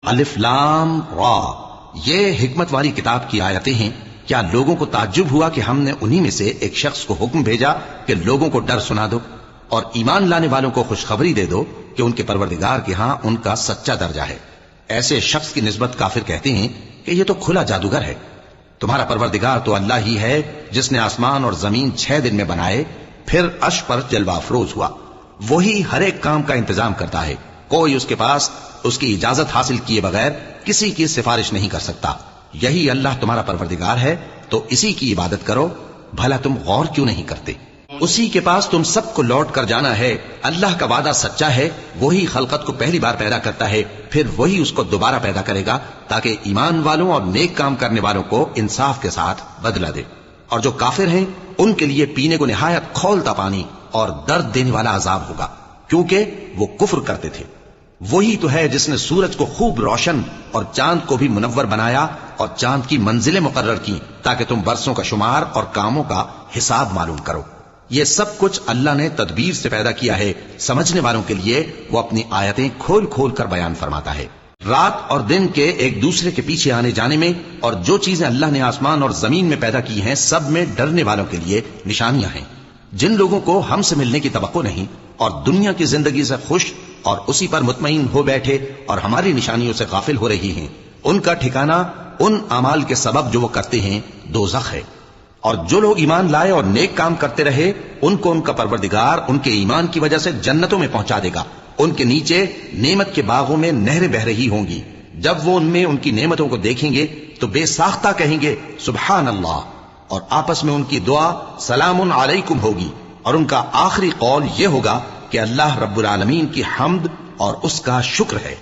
الف لام را، یہ حکمت والی کتاب کی آیتیں ہیں۔ کیا لوگوں کو تعجب ہوا کہ ہم نے انہی میں سے ایک شخص کو حکم بھیجا کہ لوگوں کو ڈر سنا دو اور ایمان لانے والوں کو خوشخبری دے دو کہ ان کے پروردگار کے ہاں ان کا سچا درجہ ہے۔ ایسے شخص کی نسبت کافر کہتے ہیں کہ یہ تو کھلا جادوگر ہے۔ تمہارا پروردگار تو اللہ ہی ہے جس نے آسمان اور زمین 6 دن میں بنائے، پھر عرش پر جلوہ افروز ہوا۔ وہی ہر ایک کام کا انتظام کرتا ہے، کوئی اس کے پاس اس کی اجازت حاصل کیے بغیر کسی کی سفارش نہیں کر سکتا۔ یہی اللہ تمہارا پروردگار ہے، تو اسی کی عبادت کرو۔ بھلا تم غور کیوں نہیں کرتے؟ اسی کے پاس تم سب کو لوٹ کر جانا ہے۔ اللہ کا وعدہ سچا ہے، وہی خلقت کو پہلی بار پیدا کرتا ہے، پھر وہی اس کو دوبارہ پیدا کرے گا تاکہ ایمان والوں اور نیک کام کرنے والوں کو انصاف کے ساتھ بدلہ دے۔ اور جو کافر ہیں ان کے لیے پینے کو نہایت کھولتا پانی اور درد دینے والا عذاب ہوگا، کیونکہ وہ کفر کرتے تھے۔ وہی تو ہے جس نے سورج کو خوب روشن اور چاند کو بھی منور بنایا اور چاند کی منزلیں مقرر کی تاکہ تم برسوں کا شمار اور کاموں کا حساب معلوم کرو۔ یہ سب کچھ اللہ نے تدبیر سے پیدا کیا ہے، سمجھنے والوں کے لیے وہ اپنی آیتیں کھول کھول کر بیان فرماتا ہے۔ رات اور دن کے ایک دوسرے کے پیچھے آنے جانے میں اور جو چیزیں اللہ نے آسمان اور زمین میں پیدا کی ہیں سب میں ڈرنے والوں کے لیے نشانیاں ہیں۔ جن لوگوں کو ہم سے ملنے کی توقع نہیں اور دنیا کی زندگی سے خوش اور اسی پر مطمئن ہو بیٹھے اور ہماری نشانیوں سے غافل ہو رہی ہیں، ان کا ٹھکانہ ان اعمال کے سبب جو وہ کرتے ہیں دوزخ ہے۔ اور جو لوگ ایمان لائے اور نیک کام کرتے رہے ان کو ان کا پروردگار ان کے ایمان کی وجہ سے جنتوں میں پہنچا دے گا، ان کے نیچے نعمت کے باغوں میں نہریں بہ رہی ہوں گی۔ جب وہ ان میں ان کی نعمتوں کو دیکھیں گے تو بے ساختہ کہیں گے سبحان اللہ، اور آپس میں ان کی دعا سلام علیکم ہوگی، اور ان کا آخری قول یہ ہوگا کہ اللہ رب العالمین کی حمد اور اس کا شکر ہے۔